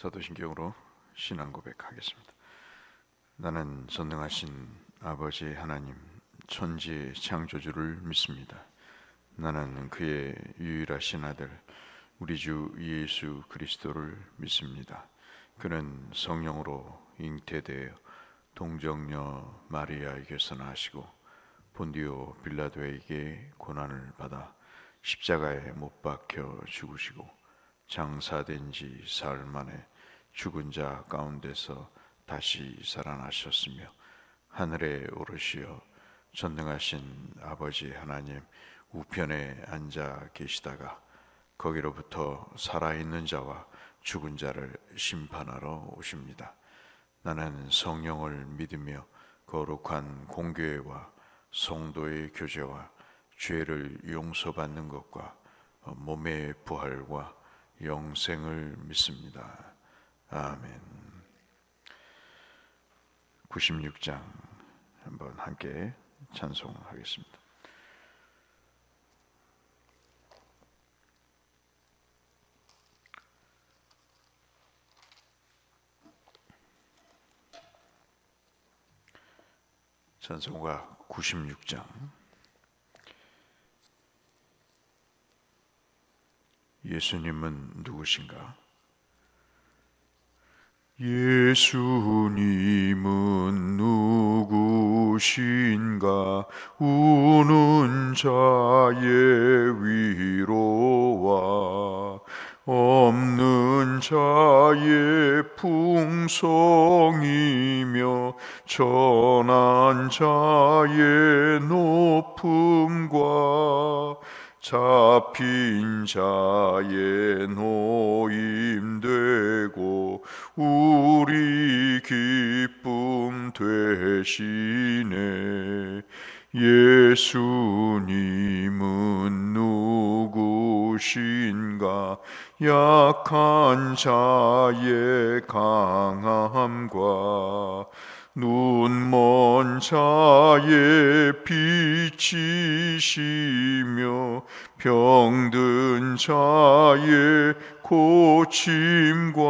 사도신경으로 신앙 고백하겠습니다. 나는 전능하신 아버지 하나님 천지 창조주를 믿습니다. 나는 그의 유일하신 아들 우리 주 예수 그리스도를 믿습니다. 그는 성령으로 잉태되어 동정녀 마리아에게서 나시고 본디오 빌라도에게 고난을 받아 십자가에 못 박혀 죽으시고 장사된 지 사흘 만에 죽은 자 가운데서 다시 살아나셨으며 하늘에 오르시어 전능하신 아버지 하나님 우편에 앉아 계시다가 거기로부터 살아있는 자와 죽은 자를 심판하러 오십니다. 나는 성령을 믿으며 거룩한 공교회와 성도의 교제와 죄를 용서받는 것과 몸의 부활과 영생을 믿습니다. 아멘. 96장 한번 함께 찬송하겠습니다. 찬송가 96장. 예수님은 누구신가? 예수님은 누구신가? 우는 자의 위로와 없는 자의 풍성이며 전한 자의 높음과 잡힌 자의 노임되고 우리 기쁨 되시네. 예수님은 누구신가? 약한 자의 강함과 눈먼 자의 빛이시며 병든 자의 고침과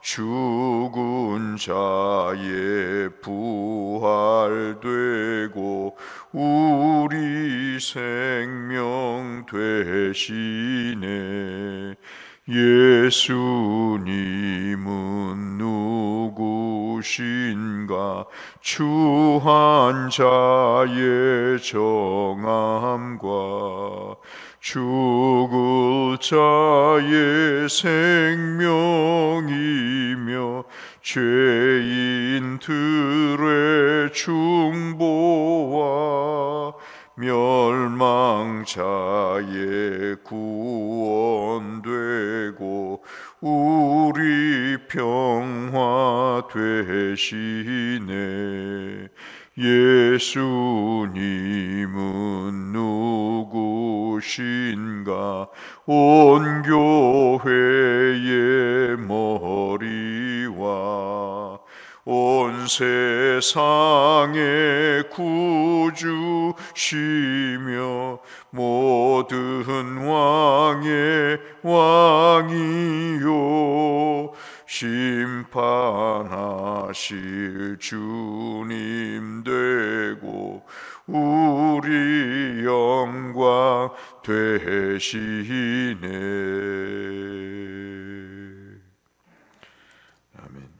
죽은 자의 부활되고 우리 생명 되시네. 예수님은 누구신가? 추한 자의 정함과 죽을 자의 생명이며 죄인들의 중보와 멸망자의 구원되고 우리 평화 되시네. 예수님은 누구신가? 온 교회의 머리와 온 세상의 구주시며 모든 왕의 왕이요 심판하실 주님 되고 우리 영광 되시네. 아멘.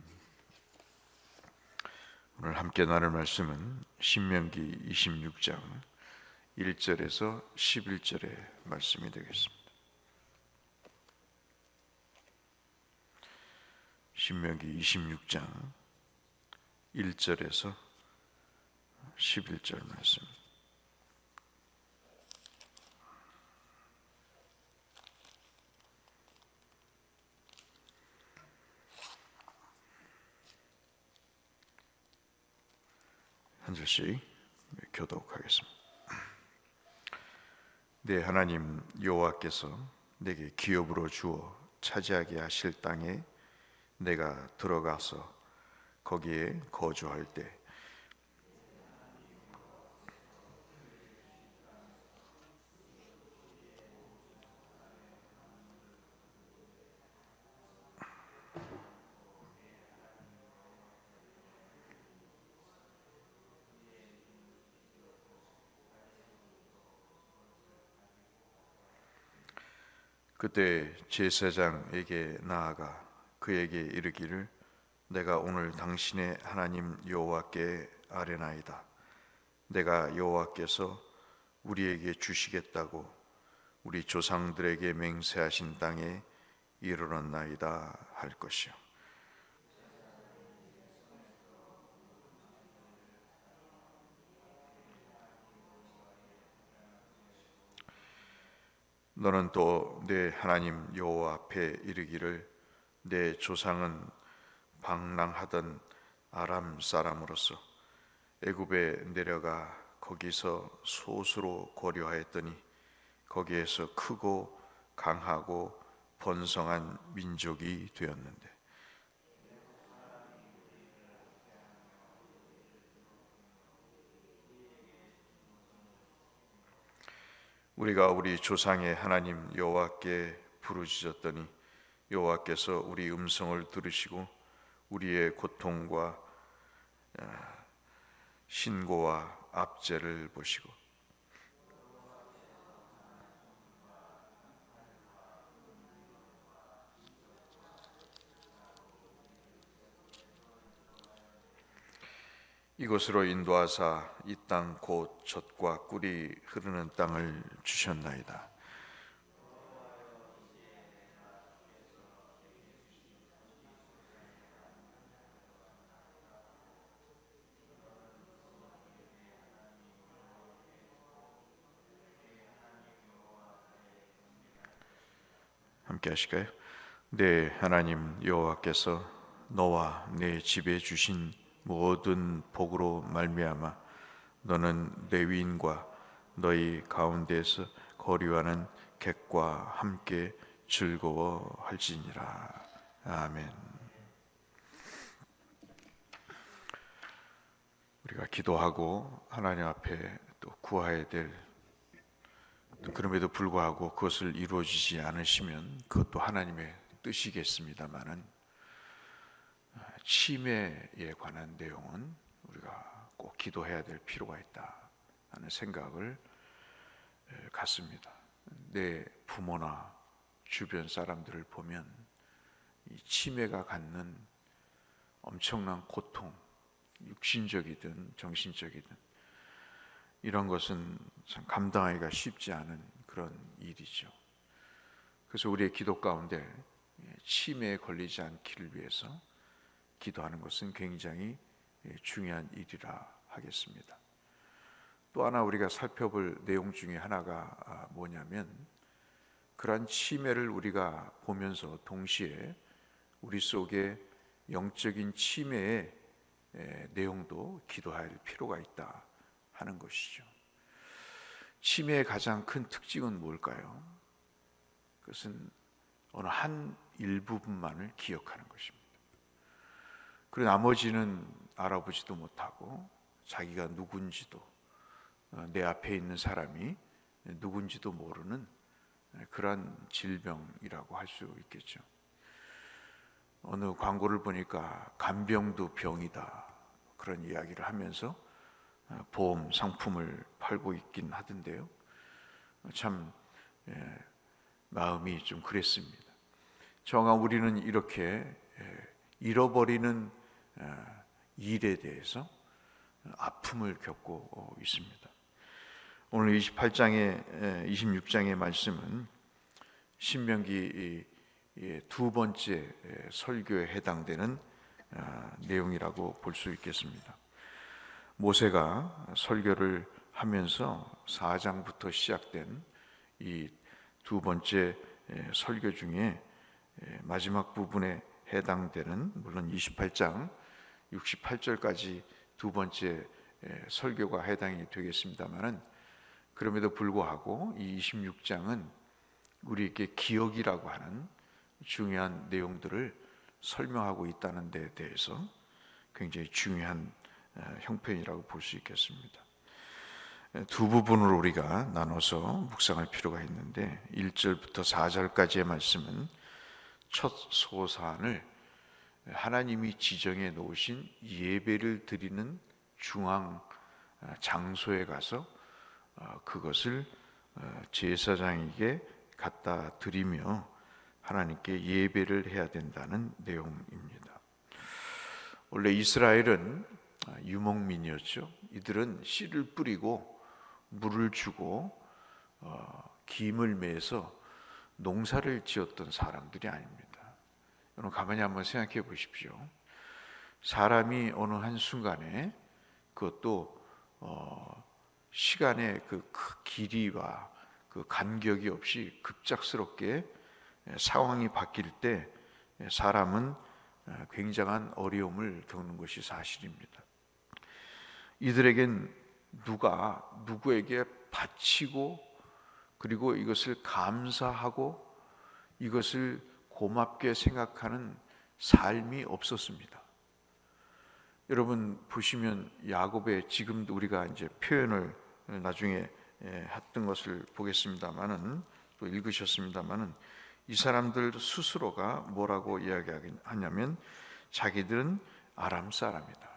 오늘 함께 나눌 말씀은 신명기 26장 1절에서 11절의 말씀이 되겠습니다. 신명기 26장 1절에서 11절 말씀. 한 절씩 교독하겠습니다. 내 하나님 여호와께서 내게 기업으로 주어 차지하게 하실 땅에 내가 들어가서 거기에 거주할 때 그때 제사장에게 나아가 그에게 이르기를 내가 오늘 당신의 하나님 여호와께 아뢰나이다. 내가 여호와께서 우리에게 주시겠다고 우리 조상들에게 맹세하신 땅에 이르렀나이다 할 것이요. 너는 또 내 하나님 여호와 앞에 이르기를 내 조상은 방랑하던 아람 사람으로서 애굽에 내려가 거기서 소수로 거류하였더니 거기에서 크고 강하고 번성한 민족이 되었는데 우리가 우리 조상의 하나님 여호와께 부르짖었더니 여호와께서 우리 음성을 들으시고 우리의 고통과 신고와 압제를 보시고 이곳으로 인도하사 이 땅 곧 젖과 꿀이 흐르는 땅을 주셨나이다. 함께 하실까요? 네, 하나님 여호와께서 너와 내 집에 주신 모든 복으로 말미암아 너는 레위인과 너희 가운데에서 거류하는 객과 함께 즐거워할지니라. 아멘. 우리가 기도하고 하나님 앞에 또 구해야 될 그럼에도 불구하고 그것을 이루어지지 않으시면 그것도 하나님의 뜻이겠습니다마는 치매에 관한 내용은 우리가 꼭 기도해야 될 필요가 있다 하는 생각을 갖습니다. 내 부모나 주변 사람들을 보면 이 치매가 갖는 엄청난 고통, 육신적이든 정신적이든 이런 것은 참 감당하기가 쉽지 않은 그런 일이죠. 그래서 우리의 기도 가운데 치매에 걸리지 않기를 위해서 기도하는 것은 굉장히 중요한 일이라 하겠습니다. 또 하나 우리가 살펴볼 내용 중에 하나가 뭐냐면 그러한 치매를 우리가 보면서 동시에 우리 속에 영적인 치매의 내용도 기도할 필요가 있다 하는 것이죠. 치매의 가장 큰 특징은 뭘까요? 그것은 어느 한 일부분만을 기억하는 것입니다. 그리고 나머지는 알아보지도 못하고 자기가 누군지도 내 앞에 있는 사람이 누군지도 모르는 그러한 질병이라고 할 수 있겠죠. 어느 광고를 보니까 간병도 병이다 그런 이야기를 하면서 보험 상품을 팔고 있긴 하던데요. 참 마음이 좀 그랬습니다. 정말 우리는 이렇게 잃어버리는 일에 대해서 아픔을 겪고 있습니다. 오늘 26장의 말씀은 신명기 두 번째 설교에 해당되는 내용이라고 볼 수 있겠습니다. 모세가 설교를 하면서 4장부터 시작된 이 두 번째 설교 중에 마지막 부분에 해당되는 물론 28장 68절까지 두 번째 설교가 해당이 되겠습니다만은 그럼에도 불구하고 이 26장은 우리에게 기억이라고 하는 중요한 내용들을 설명하고 있다는 데 대해서 굉장히 중요한 형편이라고 볼 수 있겠습니다. 두 부분으로 우리가 나눠서 묵상할 필요가 있는데 1절부터 4절까지의 말씀은 첫 소사안을 하나님이 지정해 놓으신 예배를 드리는 중앙 장소에 가서 그것을 제사장에게 갖다 드리며 하나님께 예배를 해야 된다는 내용입니다. 원래 이스라엘은 유목민이었죠. 이들은 씨를 뿌리고 물을 주고 김을 매서 농사를 지었던 사람들이 아닙니다. 여러분 가만히 한번 생각해 보십시오. 사람이 어느 한순간에 그것도 시간의 그 길이와 그 간격이 없이 급작스럽게 상황이 바뀔 때 사람은 굉장한 어려움을 겪는 것이 사실입니다. 이들에겐 누가 누구에게 바치고 그리고 이것을 감사하고 이것을 고맙게 생각하는 삶이 없었습니다. 여러분 보시면 야곱의 지금도 우리가 이제 표현을 나중에 했던 것을 보겠습니다만은 또 읽으셨습니다만은 이 사람들 스스로가 뭐라고 이야기하냐면 자기들은 아람 사람이다.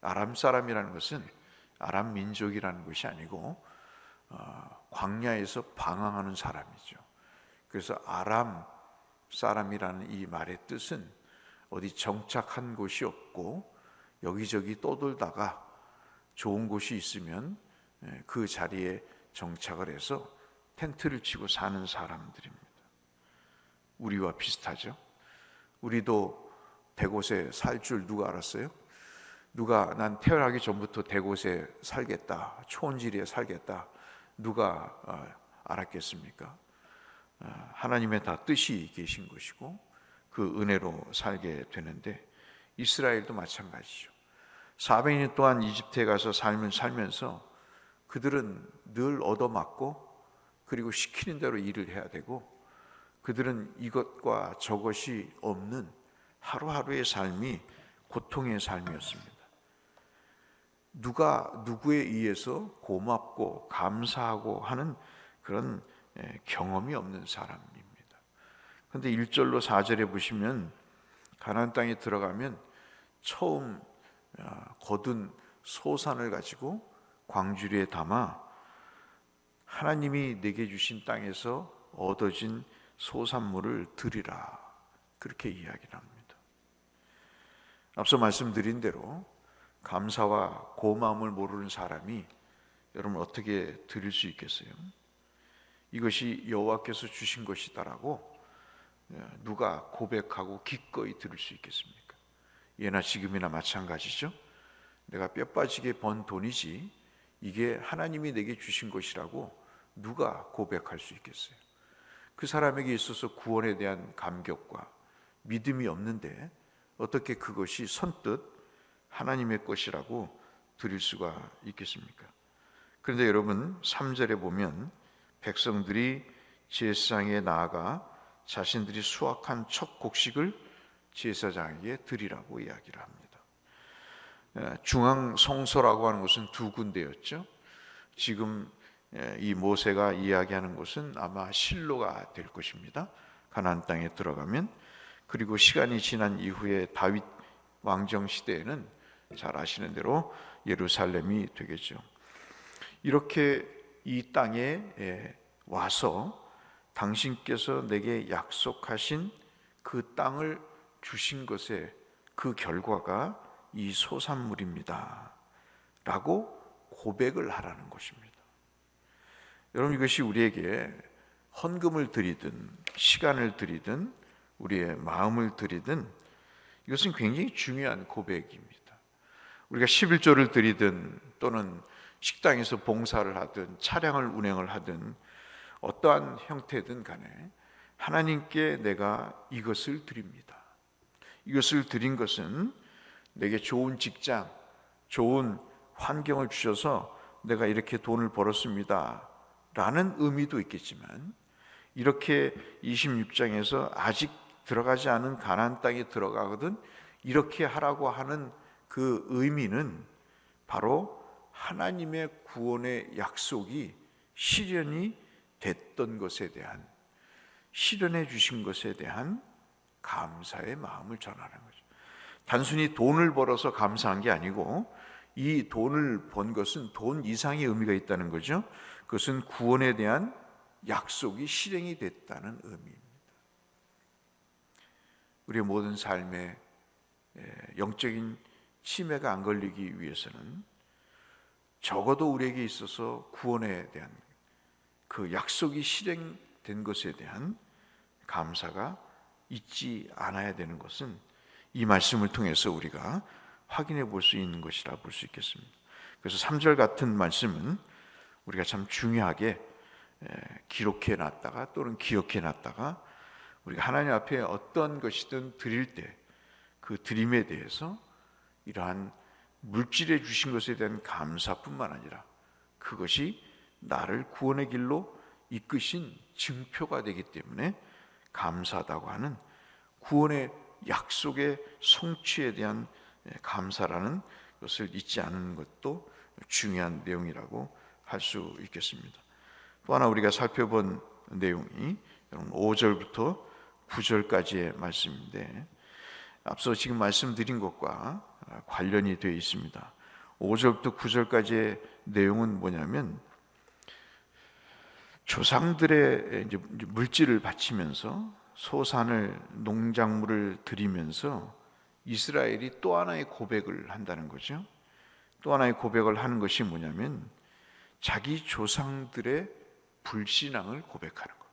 아람 사람이라는 것은 아람 민족이라는 것이 아니고 광야에서 방황하는 사람이죠. 그래서 아람 사람이라는 이 말의 뜻은 어디 정착한 곳이 없고 여기저기 떠돌다가 좋은 곳이 있으면 그 자리에 정착을 해서 텐트를 치고 사는 사람들입니다. 우리와 비슷하죠. 우리도 대곳에 살 줄 누가 알았어요? 누가 난 태어나기 전부터 대곳에 살겠다, 초원지리에 살겠다, 누가 알았겠습니까? 하나님의 다 뜻이 계신 것이고 그 은혜로 살게 되는데 이스라엘도 마찬가지죠. 400년 동안 이집트에 가서 살면서 그들은 늘 얻어맞고 그리고 시키는 대로 일을 해야 되고 그들은 이것과 저것이 없는 하루하루의 삶이 고통의 삶이었습니다. 누가 누구에 의해서 고맙고 감사하고 하는 그런 경험이 없는 사람입니다. 그런데 1절로 4절에 보시면 가나안 땅에 들어가면 처음 거둔 소산을 가지고 광주리에 담아 하나님이 내게 주신 땅에서 얻어진 소산물을 드리라, 그렇게 이야기를 합니다. 앞서 말씀드린 대로 감사와 고마움을 모르는 사람이 여러분 어떻게 드릴 수 있겠어요? 이것이 여호와께서 주신 것이다라고 누가 고백하고 기꺼이 들을 수 있겠습니까? 예나 지금이나 마찬가지죠. 내가 뼈 빠지게 번 돈이지 이게 하나님이 내게 주신 것이라고 누가 고백할 수 있겠어요? 그 사람에게 있어서 구원에 대한 감격과 믿음이 없는데 어떻게 그것이 선뜻 하나님의 것이라고 드릴 수가 있겠습니까? 그런데 여러분 3절에 보면 백성들이 제사장에 나아가 자신들이 수확한 첫 곡식을 제사장에게 드리라고 이야기를 합니다. 중앙 성소라고 하는 곳은 두 군데였죠. 지금 이 모세가 이야기하는 곳은 아마 실로가 될 것입니다. 가나안 땅에 들어가면. 그리고 시간이 지난 이후에 다윗 왕정 시대에는 잘 아시는 대로 예루살렘이 되겠죠. 이렇게 이 땅에 와서 당신께서 내게 약속하신 그 땅을 주신 것의 그 결과가 이 소산물입니다 라고 고백을 하라는 것입니다. 여러분 이것이 우리에게 헌금을 드리든 시간을 드리든 우리의 마음을 드리든 이것은 굉장히 중요한 고백입니다. 우리가 11조를 드리든 또는 식당에서 봉사를 하든 차량을 운행을 하든 어떠한 형태든 간에 하나님께 내가 이것을 드립니다. 이것을 드린 것은 내게 좋은 직장, 좋은 환경을 주셔서 내가 이렇게 돈을 벌었습니다 라는 의미도 있겠지만 이렇게 26장에서 아직 들어가지 않은 가나안 땅에 들어가거든 이렇게 하라고 하는 그 의미는 바로 하나님의 구원의 약속이 실현이 됐던 것에 대한, 실현해 주신 것에 대한 감사의 마음을 전하는 거죠. 단순히 돈을 벌어서 감사한 게 아니고 이 돈을 번 것은 돈 이상의 의미가 있다는 거죠. 그것은 구원에 대한 약속이 실행이 됐다는 의미입니다. 우리의 모든 삶에 영적인 침해가 안 걸리기 위해서는 적어도 우리에게 있어서 구원에 대한 그 약속이 실행된 것에 대한 감사가 잊지 않아야 되는 것은 이 말씀을 통해서 우리가 확인해 볼 수 있는 것이라 볼 수 있겠습니다. 그래서 3절 같은 말씀은 우리가 참 중요하게 기록해 놨다가 또는 기억해 놨다가 우리가 하나님 앞에 어떤 것이든 드릴 때 그 드림에 대해서 이러한 물질해 주신 것에 대한 감사뿐만 아니라 그것이 나를 구원의 길로 이끄신 증표가 되기 때문에 감사하다고 하는 구원의 약속의 성취에 대한 감사라는 것을 잊지 않는 것도 중요한 내용이라고 할 수 있겠습니다. 또 하나 우리가 살펴본 내용이 5절부터 9절까지의 말씀인데 앞서 지금 말씀드린 것과 관련이 되어 있습니다. 5절부터 9절까지의 내용은 뭐냐면 조상들의 이제 물질을 바치면서 소산을 농작물을 드리면서 이스라엘이 또 하나의 고백을 한다는 거죠. 또 하나의 고백을 하는 것이 뭐냐면 자기 조상들의 불신앙을 고백하는 겁니다.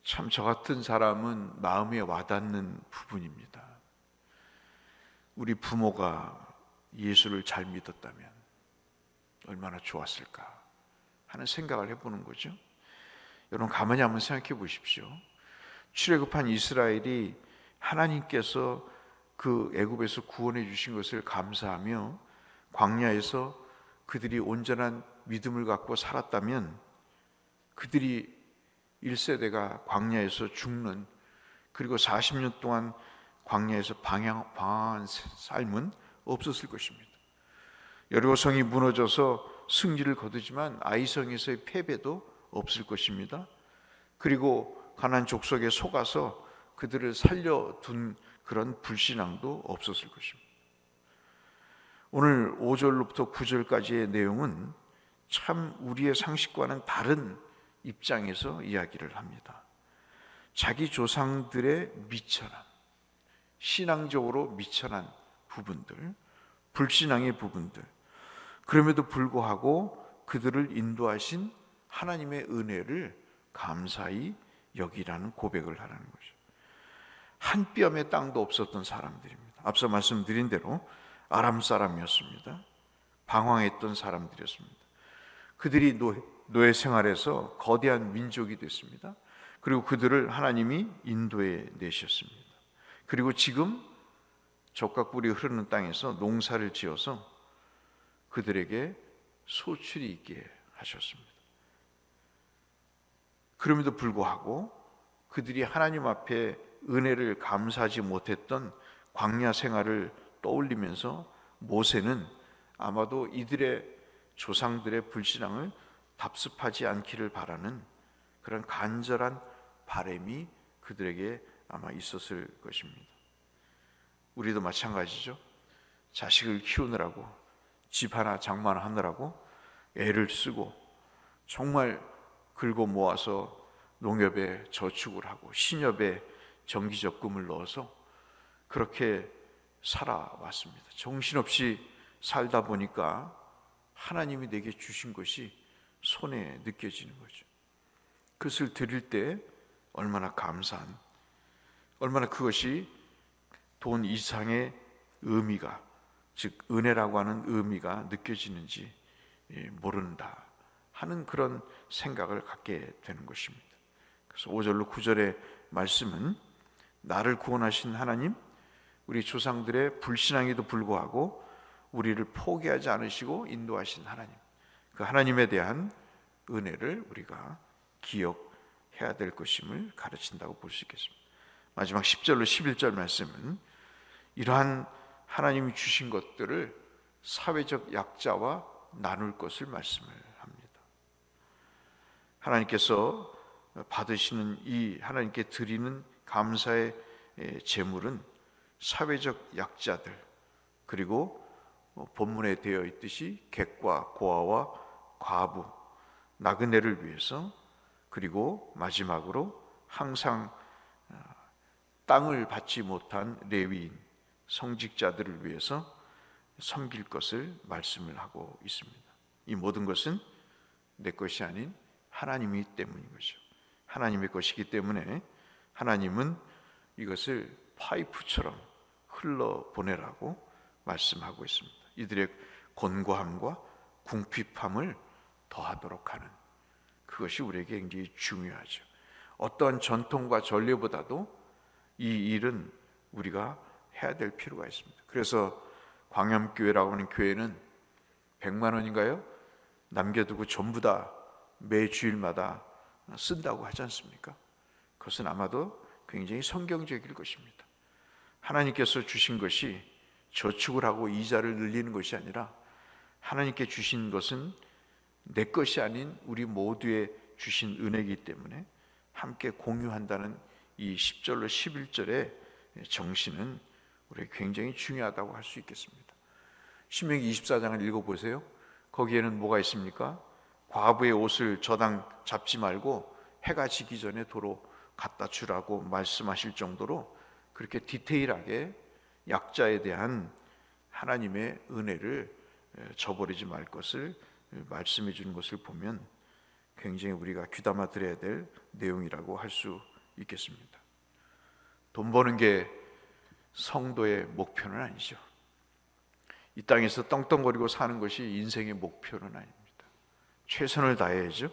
참 저 같은 사람은 마음에 와닿는 부분입니다. 우리 부모가 예수를 잘 믿었다면 얼마나 좋았을까 하는 생각을 해보는 거죠. 여러분 가만히 한번 생각해 보십시오. 출애굽한 이스라엘이 하나님께서 그 애굽에서 구원해 주신 것을 감사하며 광야에서 그들이 온전한 믿음을 갖고 살았다면 그들이 1세대가 광야에서 죽는 그리고 40년 동안 광야에서 방황한 삶은 없었을 것입니다. 여리고성이 무너져서 승리를 거두지만 아이성에서의 패배도 없을 것입니다. 그리고 가나안 족속에 속아서 그들을 살려둔 그런 불신앙도 없었을 것입니다. 오늘 5절로부터 9절까지의 내용은 참 우리의 상식과는 다른 입장에서 이야기를 합니다. 자기 조상들의 미천한, 신앙적으로 미천한 부분들, 불신앙의 부분들, 그럼에도 불구하고 그들을 인도하신 하나님의 은혜를 감사히 여기라는 고백을 하라는 거죠. 한 뼘의 땅도 없었던 사람들입니다. 앞서 말씀드린 대로 아람 사람이었습니다. 방황했던 사람들이었습니다. 그들이 노예 생활에서 거대한 민족이 됐습니다. 그리고 그들을 하나님이 인도해 내셨습니다. 그리고 지금 젖과 꿀이 흐르는 땅에서 농사를 지어서 그들에게 소출이 있게 하셨습니다. 그럼에도 불구하고 그들이 하나님 앞에 은혜를 감사하지 못했던 광야 생활을 떠올리면서 모세는 아마도 이들의 조상들의 불신앙을 답습하지 않기를 바라는 그런 간절한 바람이 그들에게 아마 있었을 것입니다. 우리도 마찬가지죠. 자식을 키우느라고 집 하나 장만하느라고 애를 쓰고 정말 긁어 모아서 농협에 저축을 하고 신협에 정기적금을 넣어서 그렇게 살아왔습니다. 정신없이 살다 보니까 하나님이 내게 주신 것이 손에 느껴지는 거죠. 그것을 드릴 때 얼마나 감사한, 얼마나 그것이 돈 이상의 의미가, 즉 은혜라고 하는 의미가 느껴지는지 모른다 하는 그런 생각을 갖게 되는 것입니다. 그래서 5절로 9절의 말씀은 나를 구원하신 하나님, 우리 조상들의 불신앙에도 불구하고 우리를 포기하지 않으시고 인도하신 하나님, 그 하나님에 대한 은혜를 우리가 기억해야 될 것임을 가르친다고 볼 수 있겠습니다. 마지막 10절로 11절 말씀은 이러한 하나님이 주신 것들을 사회적 약자와 나눌 것을 말씀을 합니다. 하나님께서 받으시는 이 하나님께 드리는 감사의 제물은 사회적 약자들, 그리고 본문에 되어 있듯이 객과 고아와 과부, 나그네를 위해서, 그리고 마지막으로 항상 땅을 받지 못한 레위인 성직자들을 위해서 섬길 것을 말씀을 하고 있습니다. 이 모든 것은 내 것이 아닌 하나님이 때문인 거죠. 하나님의 것이기 때문에 하나님은 이것을 파이프처럼 흘러보내라고 말씀하고 있습니다. 이들의 곤고함과 궁핍함을 더하도록 하는, 그것이 우리에게 굉장히 중요하죠. 어떠한 전통과 전례보다도 이 일은 우리가 해야 될 필요가 있습니다. 그래서 광염교회라고 하는 교회는 100만 원인가요? 남겨두고 전부 다 매 주일마다 쓴다고 하지 않습니까? 그것은 아마도 굉장히 성경적일 것입니다. 하나님께서 주신 것이 저축을 하고 이자를 늘리는 것이 아니라, 하나님께 주신 것은 내 것이 아닌 우리 모두의 주신 은혜이기 때문에 함께 공유한다는 이 10절로 11절의 정신은 우리에게 굉장히 중요하다고 할 수 있겠습니다. 신명기 24장을 읽어보세요. 거기에는 뭐가 있습니까? 과부의 옷을 저당 잡지 말고 해가 지기 전에 도로 갖다 주라고 말씀하실 정도로 그렇게 디테일하게 약자에 대한 하나님의 은혜를 저버리지 말 것을 말씀해 주는 것을 보면 굉장히 우리가 귀담아 들어야 될 내용이라고 할 수 있겠습니다. 돈 버는 게 성도의 목표는 아니죠. 이 땅에서 떵떵거리고 사는 것이 인생의 목표는 아닙니다. 최선을 다해야죠.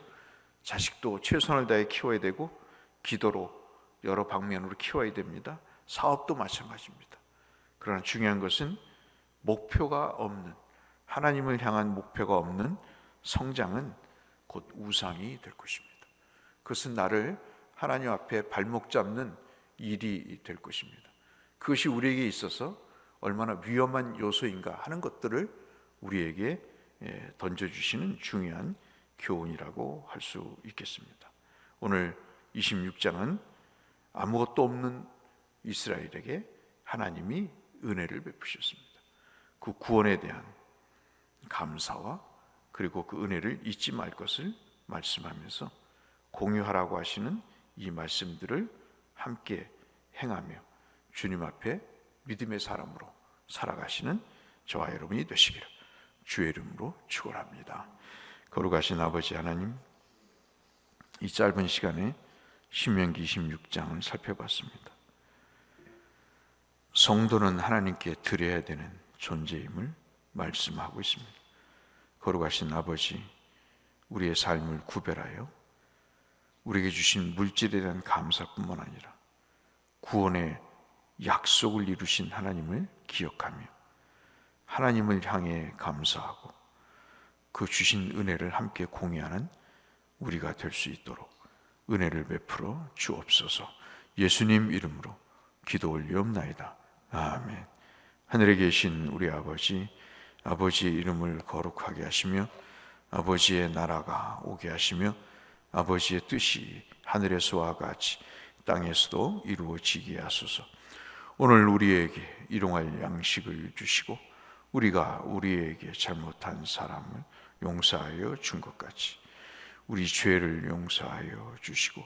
자식도 최선을 다해 키워야 되고, 기도로 여러 방면으로 키워야 됩니다. 사업도 마찬가지입니다. 그러나 중요한 것은 목표가 없는, 하나님을 향한 목표가 없는 성장은 곧 우상이 될 것입니다. 그것은 나를 하나님 앞에 발목 잡는 일이 될 것입니다. 그것이 우리에게 있어서 얼마나 위험한 요소인가 하는 것들을 우리에게 던져주시는 중요한 교훈이라고 할 수 있겠습니다. 오늘 26장은 아무것도 없는 이스라엘에게 하나님이 은혜를 베푸셨습니다. 그 구원에 대한 감사와 그리고 그 은혜를 잊지 말 것을 말씀하면서 공유하라고 하시는 이 말씀들을 함께 행하며 주님 앞에 믿음의 사람으로 살아가시는 저와 여러분이 되시기를 주의 이름으로 축원합니다. 거룩하신 아버지 하나님, 이 짧은 시간에 신명기 26장을 살펴봤습니다. 성도는 하나님께 드려야 되는 존재임을 말씀하고 있습니다. 거룩하신 아버지, 우리의 삶을 구별하여 우리에게 주신 물질에 대한 감사뿐만 아니라 구원의 약속을 이루신 하나님을 기억하며 하나님을 향해 감사하고 그 주신 은혜를 함께 공유하는 우리가 될 수 있도록 은혜를 베풀어 주옵소서. 예수님 이름으로 기도 올리옵나이다. 아멘. 하늘에 계신 우리 아버지, 아버지의 이름을 거룩하게 하시며 아버지의 나라가 오게 하시며 아버지의 뜻이 하늘에서와 같이 땅에서도 이루어지게 하소서. 오늘 우리에게 일용할 양식을 주시고 우리가 우리에게 잘못한 사람을 용서하여 준 것 같이 우리 죄를 용서하여 주시고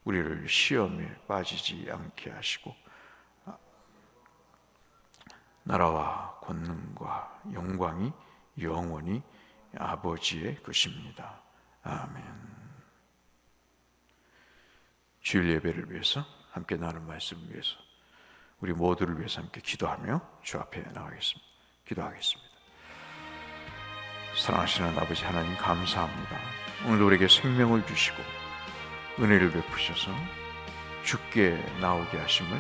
우리를 시험에 빠지지 않게 하시고 나라와 권능과 영광이 영원히 아버지의 것입니다. 아멘. 주일 예배를 위해서 함께 나눈 말씀을 위해서 우리 모두를 위해서 함께 기도하며 주 앞에 나가겠습니다. 기도하겠습니다. 사랑하시는 아버지 하나님, 감사합니다. 오늘 우리에게 생명을 주시고 은혜를 베푸셔서 주께 나오게 하심을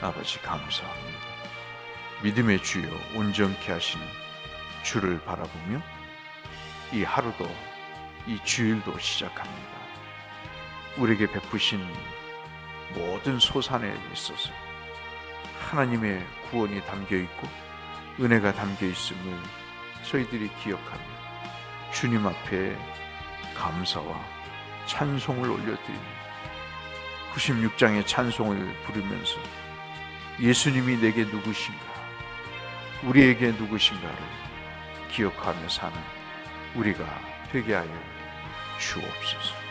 아버지 감사합니다. 믿음의 주여 온전케 하시는 주를 바라보며 이 하루도 이 주일도 시작합니다. 우리에게 베푸신 모든 소산에 있어서 하나님의 구원이 담겨있고 은혜가 담겨있음을 저희들이 기억하며 주님 앞에 감사와 찬송을 올려드립니다. 96장의 찬송을 부르면서 예수님이 내게 누구신가, 우리에게 누구신가를 기억하며 사는 우리가 되게 하여 주옵소서.